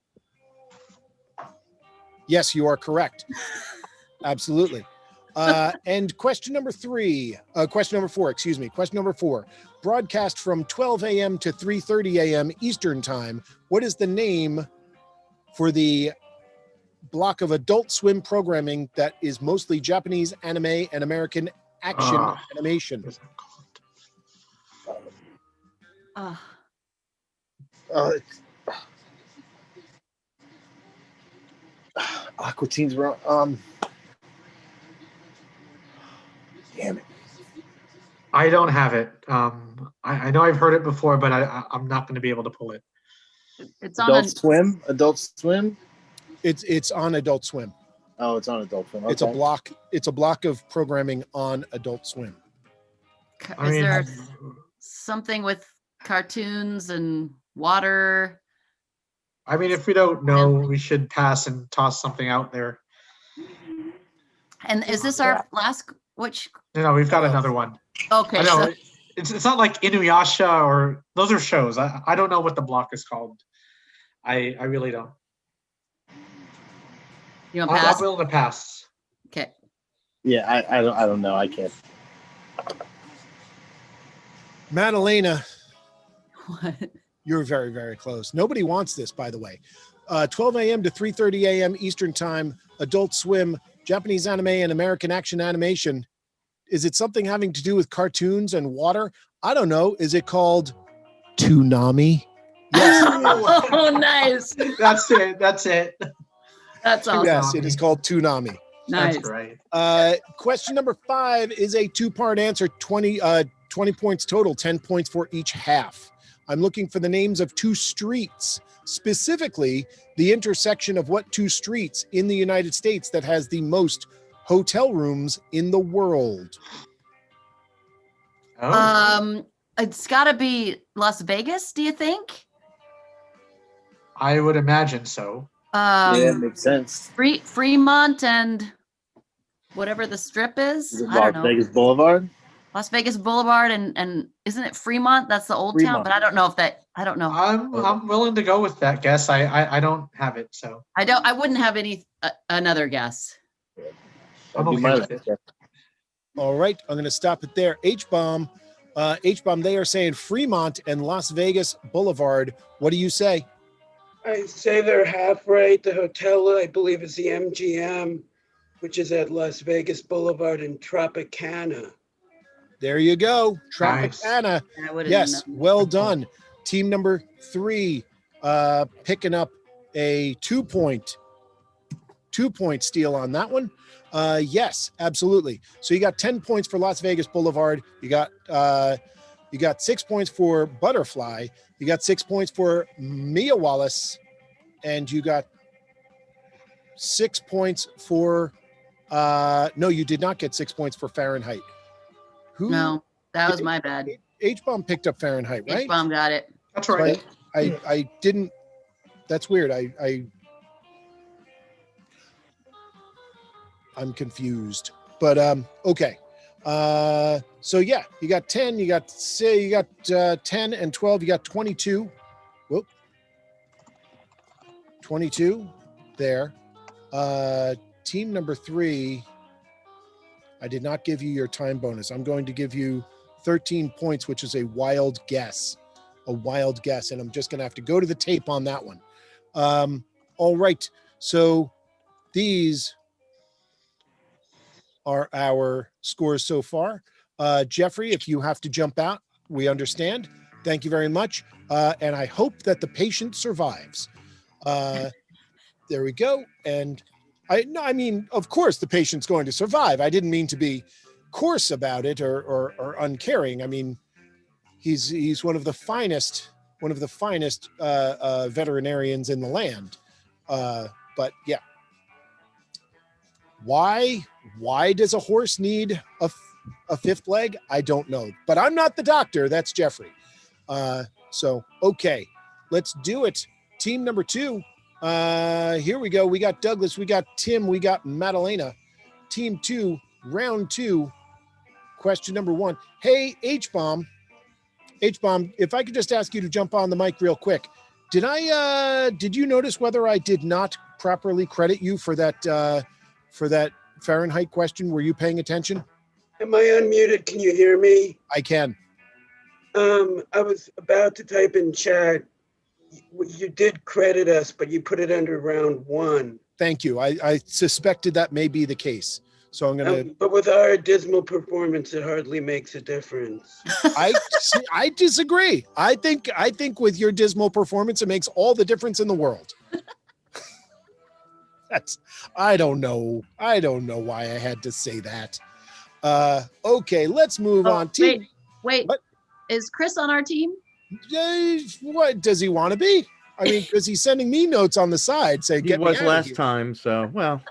Yes, you are correct. Absolutely. And question number 4, excuse me. Question number 4, broadcast from 12 a.m. to 3:30 a.m. Eastern time. What is the name for the block of Adult Swim programming that is mostly Japanese anime and American action animation? Aqua Teen's wrong. Damn it. I don't have it. I know I've heard it before, but I'm not going to be able to pull it. It's on Adult Swim. Adult Swim. It's on Adult Swim. Oh, it's on Adult Swim. Okay. It's a block of programming on Adult Swim. Is there something with cartoons and water? I mean, if we don't know, we should pass and toss something out there. And is this our last? Which? No, we've got another one. Okay. I know it's not like Inuyasha or those are shows. I don't know what the block is called. I really don't. You want to pass? I'm willing to pass. Okay. Yeah, I don't know. I can't. Madalena. What? You're very, very close. Nobody wants this, by the way. 12 a.m. to 3:30 a.m. Eastern Time, Adult Swim, Japanese anime and American action animation. Is it something having to do with cartoons and water? I don't know. Is it called Toonami? Yes. Oh, nice. That's it. That's awesome. Yes, it is called Toonami. Nice. That's right. Question number 5 is a 2-part answer, 20 points total, 10 points for each half. I'm looking for the names of 2 streets, specifically the intersection of what 2 streets in the United States that has the most hotel rooms in the world. It's got to be Las Vegas, do you think? I would imagine so. Yeah, it makes sense. Fremont and whatever the strip is. I don't know. Las Vegas Boulevard. Las Vegas Boulevard and isn't it Fremont? That's the old town, but I don't know if that. I don't know. I'm willing to go with that guess. I don't have it, so I wouldn't have another guess. I'm okay with it. All right, I'm going to stop it there. H-Bomb, they are saying Fremont and Las Vegas Boulevard. What do you say? I say they're half right. The hotel, I believe, is the MGM, which is at Las Vegas Boulevard in Tropicana. There you go. Tropicana. Nice. Yes, well done. Team number 3 picking up a 2-point steal on that one. Yes, absolutely. So you got 10 points for Las Vegas Boulevard. You got 6 points for Butterfly. You got 6 points for Mia Wallace, and you got 6 points for. No, you did not get 6 points for Fahrenheit. No, that was my bad. H-Bomb picked up Fahrenheit, right? H-Bomb got it. That's right. So I didn't. That's weird. I'm confused, but okay. So yeah, you got 10, you got 10 and 12, you got 22. Whoop. 22 there. Team number 3, I did not give you your time bonus. I'm going to give you 13 points, which is a wild guess, and I'm just going to have to go to the tape on that one. All right. So these are our scores so far. Jeffrey, if you have to jump out, we understand. Thank you very much. And I hope that the patient survives. There we go. And I mean, of course the patient's going to survive. I didn't mean to be coarse about it or uncaring. I mean, He's one of the finest veterinarians in the land. But yeah, why does a horse need a fifth leg? I don't know, but I'm not the doctor. That's Jeffrey. So okay, let's do it. Team number 2. Here we go. We got Douglas, we got Tim, we got Madalena. Team 2, round 2. Question number 1. Hey, H-Bomb, if I could just ask you to jump on the mic real quick. Did you notice whether I did not properly credit you for that Fahrenheit question? Were you paying attention? Am I unmuted? Can you hear me? I can. I was about to type in chat. You did credit us, but you put it under round 1. Thank you. I suspected that may be the case. So I'm going to... But with our dismal performance, it hardly makes a difference. I disagree. I think with your dismal performance, it makes all the difference in the world. I don't know why I had to say that. Okay, let's move on. Team, wait. What? Is Chris on our team? What does he want to be? I mean, because he's sending me notes on the side saying, He was last time, so well.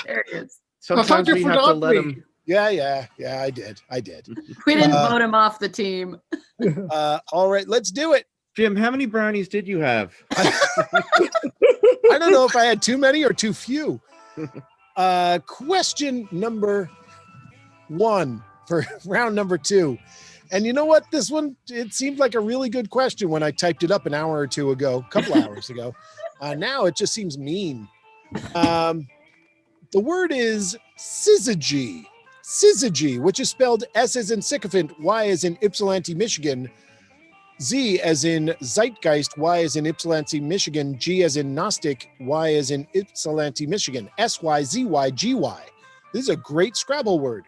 There he is. Sometimes we have to let him. Yeah, I did. We didn't vote him off the team. All right, let's do it. Jim, how many brownies did you have? I don't know if I had too many or too few. Question number 1 for round number 2. And you know what? This one, it seemed like a really good question when I typed it up an hour or two ago, a couple hours ago. Now it just seems mean. The word is syzygy. Syzygy, which is spelled S as in sycophant, Y as in Ypsilanti, Michigan, Z as in zeitgeist, Y as in Ypsilanti, Michigan, G as in Gnostic, Y as in Ypsilanti, Michigan, SYZYGY. This is a great Scrabble word.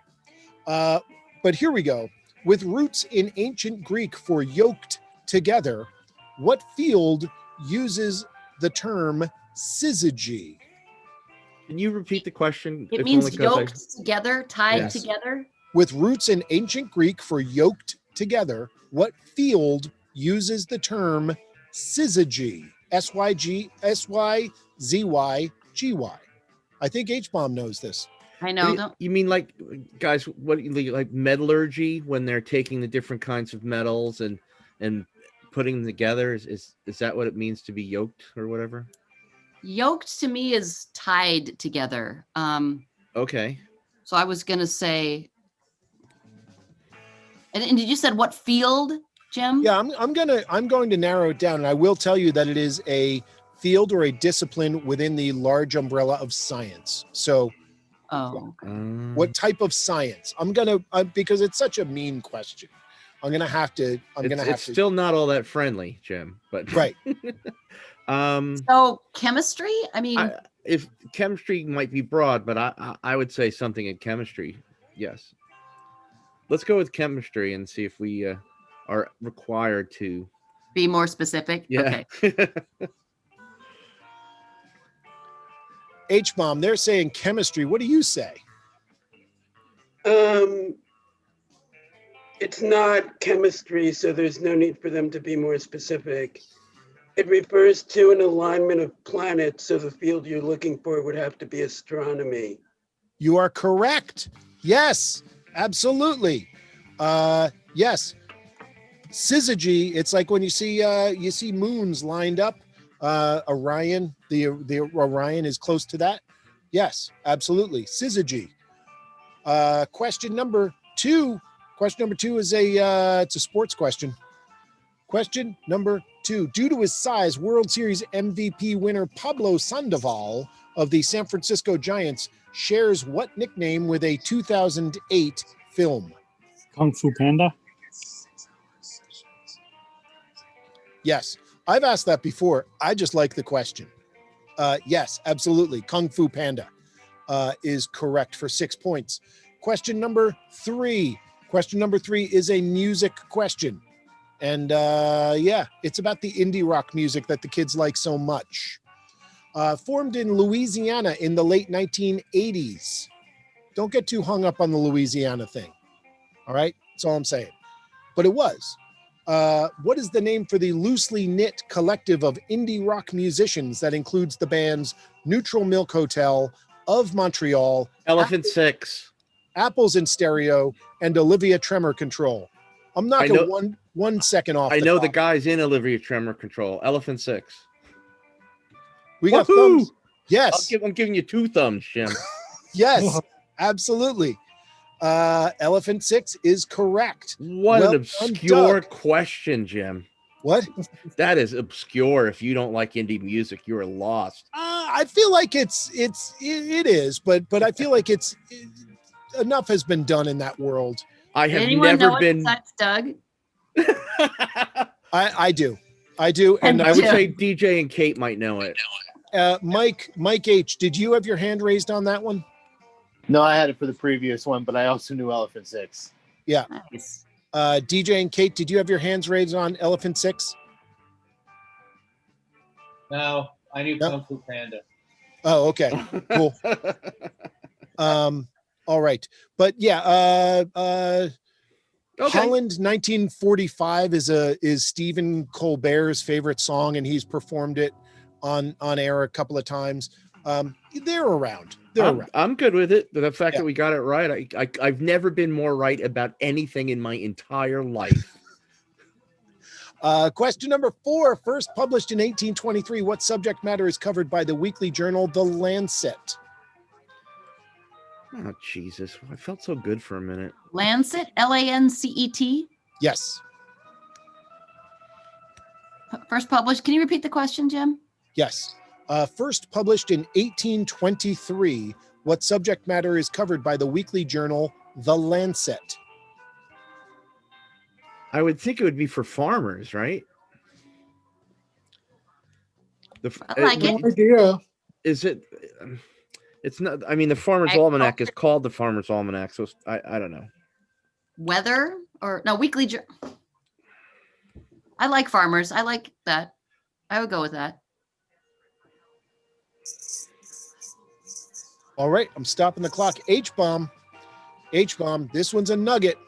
But here we go. With roots in ancient Greek for yoked together, what field uses the term syzygy? Can you repeat the question? It means yoked together, tied together. With roots in ancient Greek for yoked together, what field uses the term syzygy? SYZYGY. I think H-Bomb knows this. I know. You mean like, guys, what like metallurgy, when they're taking the different kinds of metals and putting them together? Is that what it means to be yoked or whatever? Yoked to me is tied together. Okay. So I was gonna say, and did you said what field, Jim? Yeah, I'm going to narrow it down, and I will tell you that it is a field or a discipline within the large umbrella of science. So, what type of science? Because it's such a mean question. It's still not all that friendly, Jim. But right. So chemistry. I mean, if chemistry might be broad, but I would say something in chemistry. Yes. Let's go with chemistry and see if we are required to be more specific. Yeah. Okay. H-Bomb, they're saying chemistry. What do you say? It's not chemistry, so there's no need for them to be more specific. It refers to an alignment of planets, so the field you're looking for would have to be astronomy. You are correct. Yes, absolutely. Yes. Syzygy, it's like when you see moons lined up. Orion, the Orion is close to that. Yes, absolutely. Syzygy. Question number 2. Question number 2 is it's a sports question. Question number 2. Due to his size, World Series MVP winner Pablo Sandoval of the San Francisco Giants shares what nickname with a 2008 film? Kung Fu Panda. Yes. I've asked that before. I just like the question. Yes, absolutely. Kung Fu Panda is correct for 6 points. Question number 3. Question number 3 is a music question. And it's about the indie rock music that the kids like so much. Formed in Louisiana in the late 1980s. Don't get too hung up on the Louisiana thing. All right? That's all I'm saying. but it was. What is the name for the loosely knit collective of indie rock musicians that includes the bands Neutral Milk Hotel, Of Montreal, Elephant Six. Apples in Stereo, and Olivia Tremor Control? I'm knocking know- 1 second off. I know the top. guys in Olivia Tremor Control. Elephant Six. We got Woohoo! thumbs. Yes. I'm giving you 2 thumbs, Jim. Yes, absolutely. Elephant Six is correct. What Well an done, obscure Doug. question, Jim. What? That is obscure. If you don't like indie music, you're lost. I feel like it is, but I feel like enough has been done in that world. I have Anyone know never what been. besides Doug? I do, and I would say DJ and Kate might know it. Mike H, did you have your hand raised on that one? No, I had it for the previous one, but I also knew Elephant Six. Yeah. Nice. DJ and Kate, did you have your hands raised on Elephant Six? No, I knew Kung Fu Panda. Oh, okay, cool. All right, but yeah, Holland 1945 is Stephen Colbert's favorite song, and he's performed it on air a couple of times. They're around. I'm good with it. The fact that we got it right, I've never been more right about anything in my entire life. Question number 4, first published in 1823. What subject matter is covered by the weekly journal The Lancet? Oh, Jesus. I felt so good for a minute. Lancet, Lancet. Yes. First published. Can you repeat the question, Jim? Yes. First published in 1823. What subject matter is covered by the weekly journal The Lancet? I would think it would be for farmers, right? I like it. No idea. Is it? It's not. I mean, the Farmer's Almanac is called the Farmer's Almanac, so I don't know. Weather or no weekly. I like farmers. I like that. I would go with that. All right, I'm stopping the clock. H-bomb. This one's a nugget.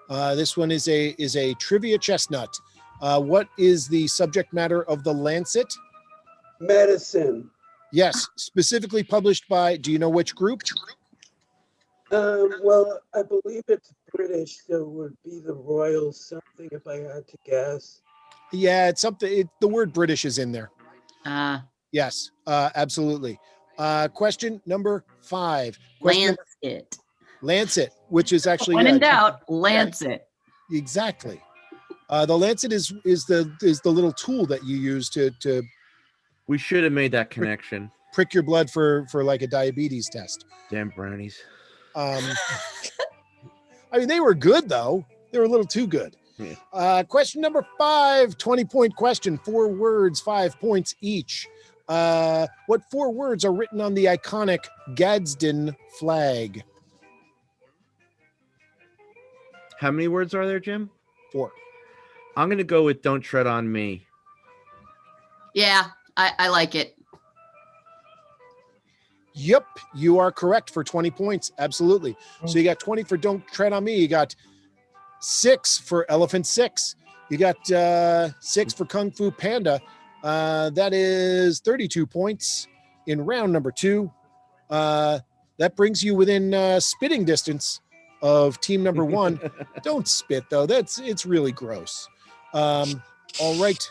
This one is a trivia chestnut. What is the subject matter of The Lancet? Medicine. Yes, specifically published by, do you know which group? Well, I believe it's British, so it would be the Royal something if I had to guess. Yeah, it's something. The word British is in there. Yes, absolutely. Question number 5. Lancet, which is actually when in doubt, Lancet. Exactly. The Lancet is the little tool that you use to. We should have made that connection. Prick your blood for like a diabetes test. Damn brownies. I mean, they were good though. They were a little too good. Yeah. Question number 5, 20-point question. 4 words, 5 points each. What 4 words are written on the iconic Gadsden flag? How many words are there, Jim? 4. I'm going to go with "Don't Tread on Me." Yeah, I like it. Yep, you are correct for 20 points. Absolutely. So you got 20 for "Don't Tread on Me." You got 6 for Elephant Six. You got 6 for Kung Fu Panda. That is 32 points in round number 2. That brings you within spitting distance of team number 1. Don't spit though. It's really gross. All right.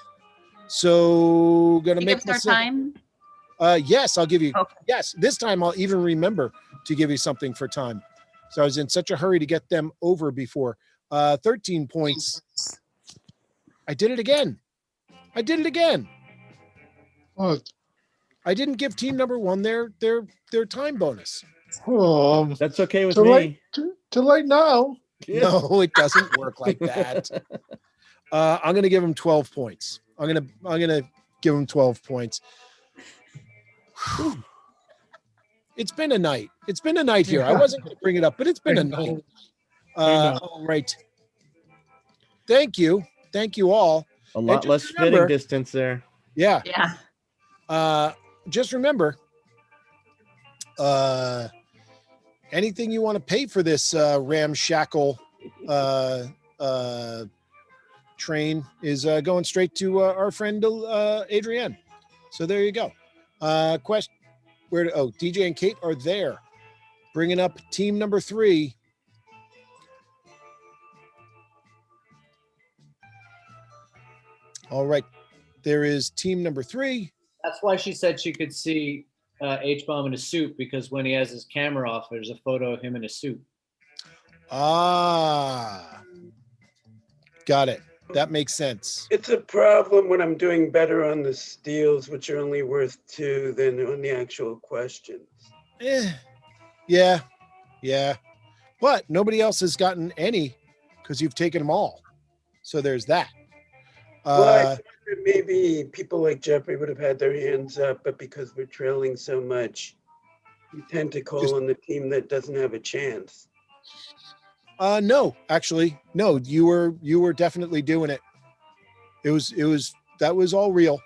So gonna You make give us our time. Yes, I'll give you. Okay. Yes, this time I'll even remember to give you something for time. So I was in such a hurry to get them over before. 13 points. I did it again. What? I didn't give team number 1 their time bonus. That's okay with Too me. late. Too late now. No, it doesn't work like that. I'm gonna give him 12 points. I'm gonna give him 12 points. It's been a night. It's been a night here. I wasn't gonna bring it up, but it's been a night. All right. Thank you all. A lot just less spitting remember- distance there. Yeah. Yeah. Just remember, anything you want to pay for this ramshackle train is going straight to our friend Adrienne. So there you go. Question: DJ and Kate are there, bringing up team number 3. All right, there is team number 3. That's why she said she could see H-Bomb in a suit, because when he has his camera off, there's a photo of him in a suit. Ah, got it. That makes sense. It's a problem when I'm doing better on the steals, which are only worth 2 than on the actual questions. Yeah. But nobody else has gotten any because you've taken them all. So there's that. Well, I thought that maybe people like Jeffrey would have had their hands up, but because we're trailing so much, you tend to call on the team that doesn't have a chance. No, actually, no. You were definitely doing it. That was all real.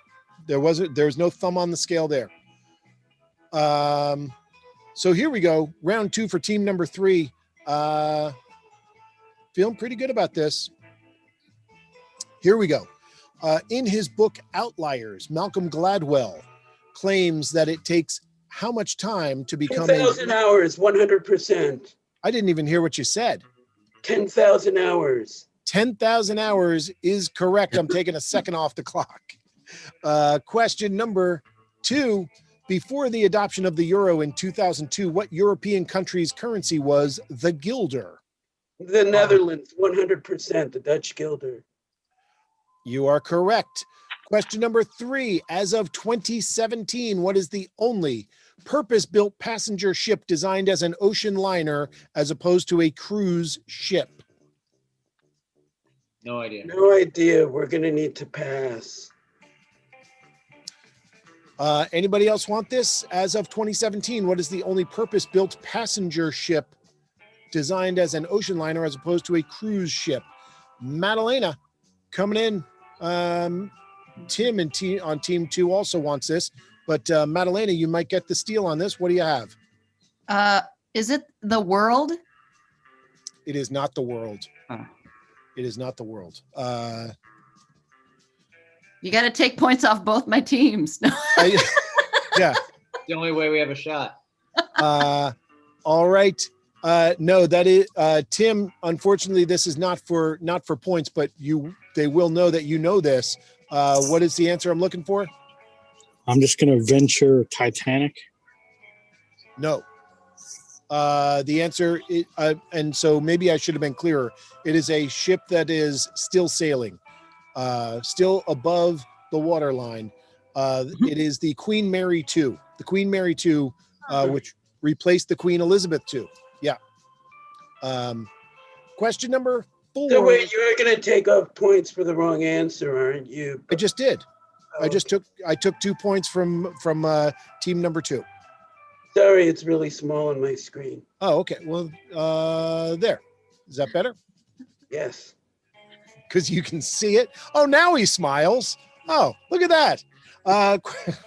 There was no thumb on the scale there. So here we go. Round 2 for team number 3. Feeling pretty good about this. Here we go. In his book Outliers, Malcolm Gladwell claims that it takes how much time to become 10,000 hours, 100%. I didn't even hear what you said. 10,000 hours. 10,000 hours is correct. I'm taking a second off the clock. Question number 2. Before the adoption of the euro in 2002, what European country's currency was the guilder? The Netherlands, 100%. The Dutch guilder. You are correct. Question number 3. As of 2017, what is the only purpose-built passenger ship designed as an ocean liner as opposed to a cruise ship? No idea. No idea. We're going to need to pass. Anybody else want this? As of 2017, what is the only purpose-built passenger ship designed as an ocean liner as opposed to a cruise ship? Madalena coming in. Tim on team 2 also wants this, but Madalena, you might get the steal on this. What do you have? Is it the World? It is not the World. Huh. It is not the World. You got to take points off both my teams. Yeah. The only way we have a shot. All right. No, that is Tim. Unfortunately, this is not for points, but they will know that you know this. What is the answer I'm looking for? I'm just going to venture Titanic. No. The answer, and so maybe I should have been clearer. It is a ship that is still sailing, still above the waterline. It is the Queen Mary II. The Queen Mary II, which replaced the Queen Elizabeth II. Yeah. Question number 4. So wait, you're going to take off points for the wrong answer, aren't you? I just did. I took 2 points from team number 2. Sorry, it's really small on my screen. Oh, okay. Well, there. Is that better? Yes. Because you can see it. Oh, now he smiles. Oh, look at that.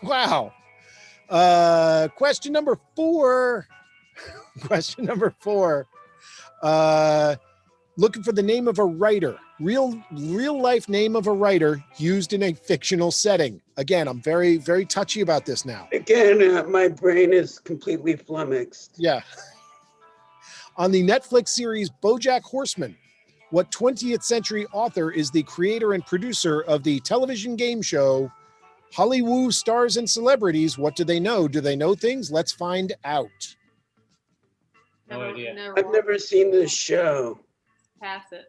Wow. Question number 4. Question number 4. Looking for the name of a writer. Real life name of a writer used in a fictional setting. Again, I'm very, very touchy about this now. Again, my brain is completely flummoxed. Yeah. On the Netflix series BoJack Horseman, what 20th century author is the creator and producer of the television game show Hollywood Stars and Celebrities? What do they know? Do they know things? Let's find out. No idea. I've never seen this show. Pass it.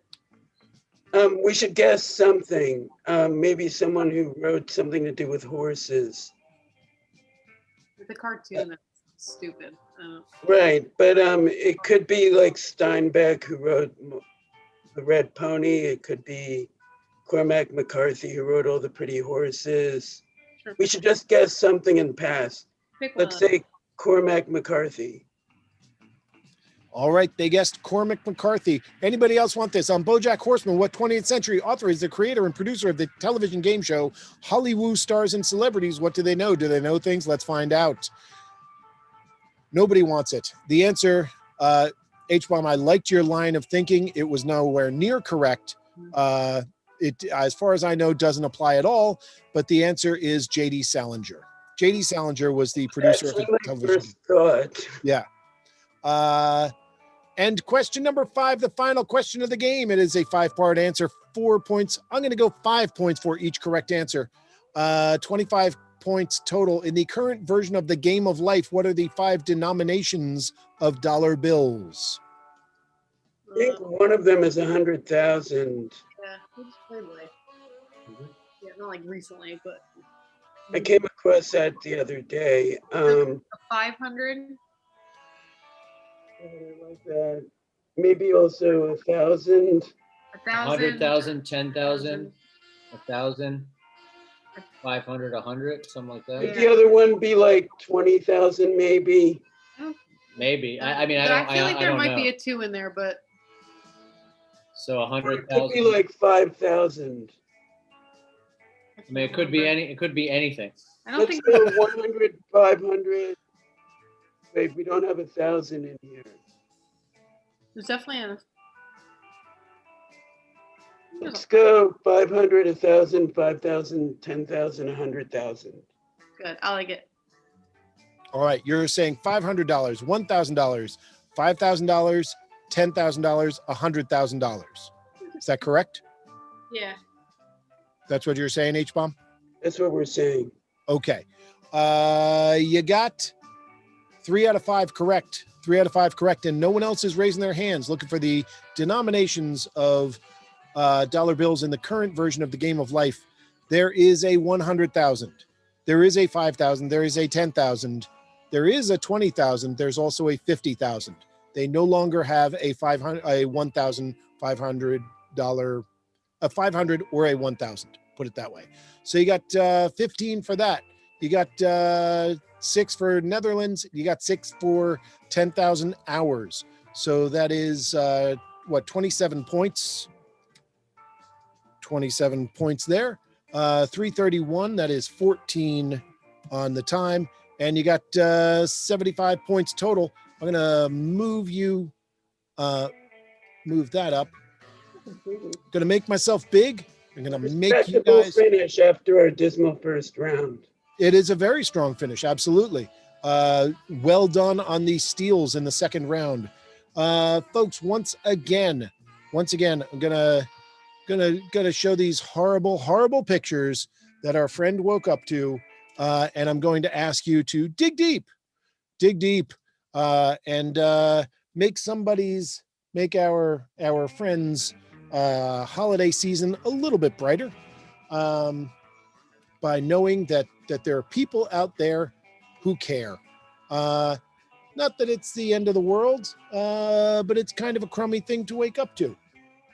We should guess something. Maybe someone who wrote something to do with horses. It's a cartoon that's stupid. Right, but it could be like Steinbeck, who wrote The Red Pony. It could be Cormac McCarthy, who wrote All the Pretty Horses. Sure. We should just guess something and pass. Pick Let's one. say Cormac McCarthy. All right, they guessed Cormac McCarthy. Anybody else want this? On BoJack Horseman, what 20th century author is the creator and producer of the television game show Hollywood Stars and Celebrities? What do they know? Do they know things? Let's find out. Nobody wants it. The answer, H-Bomb, I liked your line of thinking. It was nowhere near correct. It, as far as I know, doesn't apply at all. But the answer is J.D. Salinger. J.D. Salinger was the producer That's of the my television. first thought. Yeah. And question number 5, the final question of the game. It is a 5-part answer, 4 points. I'm going to go 5 points for each correct answer. 25 points total. In the current version of the Game of Life, what are the 5 denominations of dollar bills? I think one of them is 100,000. Yeah, who's Playboy? Yeah, not like recently, but I came across that the other day. a 500. Like that. Maybe also 1,000. 100,000, 10,000, 1,000, 500, 100, something like Could that. the other one be like 20,000 maybe? Maybe. I mean, I But don't. I feel like there don't might know. be a 2 in there, but So Or it could 100,000. be like 5,000. I mean, it could be any. It could be anything. I don't Let's think go 100, 500. Wait, we don't have 1,000 in here. there's definitely a. Let's go 500, 1,000, 5,000, 10,000, 100,000. Good. I like it. All right, you're saying $500, $1,000, $5,000, $10,000, $100,000. Is that correct? Yeah. That's what you're saying, H-Bomb? That's what we're saying. Okay. You got 3 out of 5 correct. 3 out of 5 correct, and no one else is raising their hands looking for the denominations of dollar bills in the current version of the Game of Life. There is a 100,000. There is a 5,000. There is a 10,000. There is a 20,000. There's also a 50,000. They no longer have a $1,500, a 500 or a 1,000. Put it that way. So you got 15 for that. You got 6 for Netherlands. You got 6 for 10,000 hours. So that is 27 points. 27 points there. 331. That is 14 on the time. And you got 75 points total. I'm going to move that up. Going to make myself big. I'm going to make you Respectable guys. finish after our dismal first round. It is a very strong finish. Absolutely. Well done on the steals in the second round. Folks, once again, I'm gonna show these horrible pictures that our friend woke up to, and I'm going to ask you to dig deep, and make our friends' holiday season a little bit brighter, by knowing that there are people out there who care. Not that it's the end of the world, but it's kind of a crummy thing to wake up to.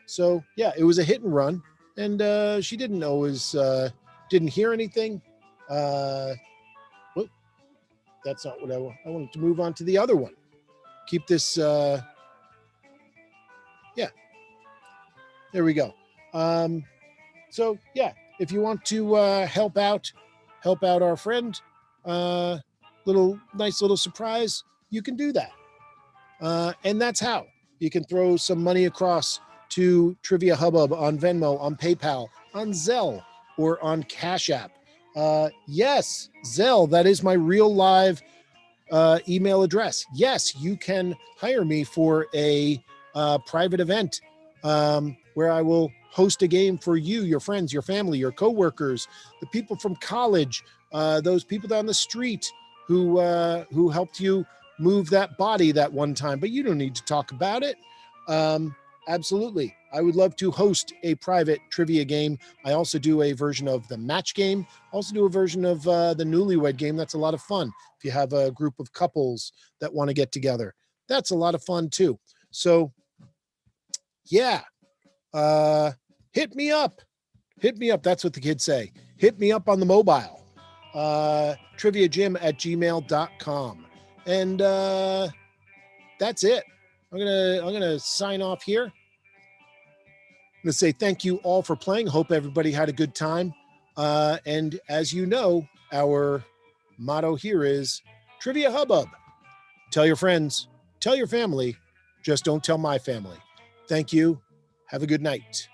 So yeah, it was a hit and run, and she didn't know didn't hear anything. Whoop, that's not what I wanted to move on to the other one. Keep this. Yeah, there we go. So yeah, if you want to help out our friend, nice little surprise, you can do that. And that's how you can throw some money across to Trivia Hubbub on Venmo, on PayPal, on Zelle, or on Cash App. Yes, Zelle, that is my real live email address. Yes, you can hire me for a private event where I will host a game for you, your friends, your family, your coworkers, the people from college, those people down the street who helped you move that body that one time, but you don't need to talk about it. Absolutely. I would love to host a private trivia game. I also do a version of the match game. Also do a version of the newlywed game. That's a lot of fun. If you have a group of couples that want to get together, that's a lot of fun too. So yeah, hit me up. That's what the kids say. Hit me up on the mobile, TriviaJim@gmail.com. And that's it. I'm gonna sign off here. I'm gonna say thank you all for playing. Hope everybody had a good time. And as you know, our motto here is Trivia Hubbub. Tell your friends, tell your family, just don't tell my family. Thank you. Have a good night.